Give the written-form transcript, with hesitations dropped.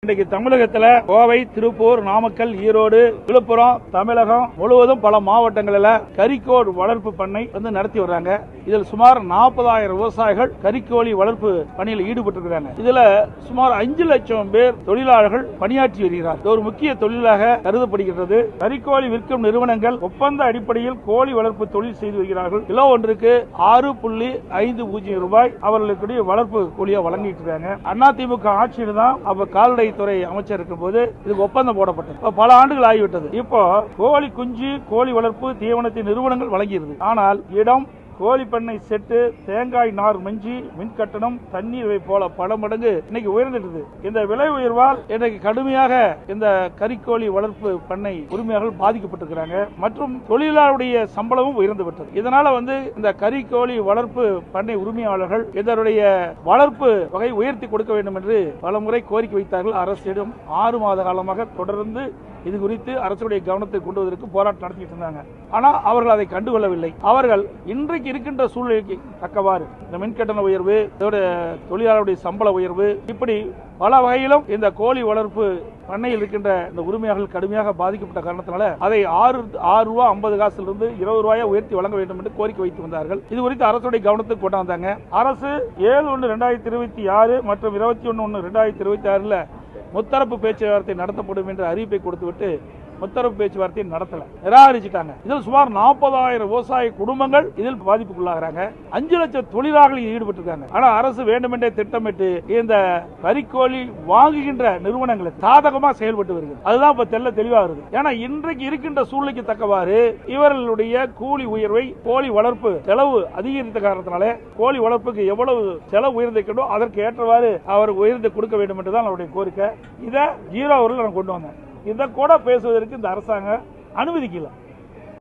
இன்னைக்கு தமிழகத்தில் கோவை, திருப்பூர், நாமக்கல், ஈரோடு, விழுப்புரம், தமிழகம் முழுவதும் பல மாவட்டங்களில் கறிக்கோழி வளர்ப்பு பண்ணை நடத்தி வர்றாங்க. இதில் சுமார் 40,000 விவசாயிகள் கறிக்கோழி வளர்ப்பு பணியில் ஈடுபட்டிருக்கிறாங்க. இதுல சுமார் 5 லட்சம் பேர் தொழிலாளர்கள் பணியாற்றி வருகிறார். இது ஒரு முக்கிய தொழிலாக கருதப்படுகிறது. கறிக்கோழி விற்கும் நிறுவனங்கள் ஒப்பந்த அடிப்படையில் கோழி வளர்ப்பு தொழில் செய்து வருகிறார்கள். கிலோ ஒன்றுக்கு 6.50 ரூபாய் அவர்களுக்கு வளர்ப்பு கூலியா வழங்கிட்டு இருக்காங்க. அதிமுக ஆட்சியில் தான் அப்ப கால்நடைத்துறை அமைச்சர் இருக்கும் போது இதுக்கு ஒப்பந்தம் போடப்பட்டது. பல ஆண்டுகள் ஆகிவிட்டது. இப்போ கோழி குஞ்சு, கோழி வளர்ப்பு தீவனத்தின் நிறுவனங்கள் வழங்கியது. ஆனால் இடம், கோழி பண்ணை செட்டு, தேங்காய் நார் மஞ்சி, மின் கட்டணம், தண்ணீர் போல பல மடங்கு இன்னைக்கு உயர்ந்துட்டது. இந்த விலை உயர்வால் இன்னைக்கு கடுமையாக இந்த கறிக்கோழி வளர்ப்பு பண்ணை உரிமையாளர்கள் பாதிக்கப்பட்டிருக்கிறாங்க. மற்றும் தொழிலாளருடைய சம்பளமும் உயர்ந்து விட்டது. இதனால இந்த கறிக்கோழி வளர்ப்பு பண்ணை உரிமையாளர்கள் இதனுடைய வளர்ப்பு வகை உயர்த்தி கொடுக்க வேண்டும் என்று பல முறை கோரிக்கை வைத்தார்கள். அரசிடம் 6 மாத காலமாக தொடர்ந்து இது குறித்து அரசுடைய கவனத்தை கொண்டு வருவதற்கு போராட்டம் நடத்திட்டு இருந்தாங்க. ஆனா அவர்கள் அதை கண்டுகொள்ளவில்லை. அவர்கள் இன்றைக்கு இருக்கின்ற சூழ்நிலைக்கு தக்கவாறு இந்த மின்கட்டண உயர்வு, தொழிலாளருடைய சம்பள உயர்வு, இப்படி பல வகையிலும் இந்த கோழி வளர்ப்பு பண்ணையில் இருக்கின்ற இந்த உரிமையாளர்கள் கடுமையாக பாதிக்கப்பட்ட காரணத்தினால அதை 6 ரூபா 50 காசிலிருந்து 20 ரூபாயை உயர்த்தி வழங்க வேண்டும் என்று கோரிக்கை வைத்து வந்தார்கள். இது குறித்து அரசுடைய கவனத்துக்கு கொண்டு வந்தாங்க. அரசு 7/1/2026 மற்றும் 21/1/2026 முத்தரப்பு பேச்சுவார்த்தை நடத்தப்படும் என்ற அறிவிப்பை கொடுத்துவிட்டு முத்தரப்பு பேச்சுவார்த்தை நடத்தல, நிராகரிச்சுட்டாங்க. இதில் சுமார் 40,000 விவசாய குடும்பங்கள் இதில் பாதிப்புக்குள்ளாகிறாங்க. 5 லட்சம் தொழிலாளர்கள் ஈடுபட்டிருக்காங்க. ஆனா அரசு வேண்டுமென்றே திட்டமிட்டு இந்த கறிக்கோழி வாங்குகின்ற நிறுவனங்களை சாதகமா செயல்பட்டு வருகிறது. அதுதான் இப்ப தெளிவா வருது. ஏன்னா இன்றைக்கு இருக்கின்ற சூழ்நிலைக்கு தக்கவாறு இவர்களுடைய கூலி உயர்வை, கோழி வளர்ப்பு செலவு அதிகரித்த காரணத்தினால கோழி வளர்ப்புக்கு எவ்வளவு செலவு உயர்ந்திருக்கோ அதற்கு ஏற்றவாறு அவர் உயர்ந்து கொடுக்க வேண்டும் என்றுதான் அவருடைய கோரிக்கை. இதை 0 நான் கொண்டு வந்தேன். இதை கூட பேசுவதற்கு இந்த அரசாங்கம் அனுமதிக்கல.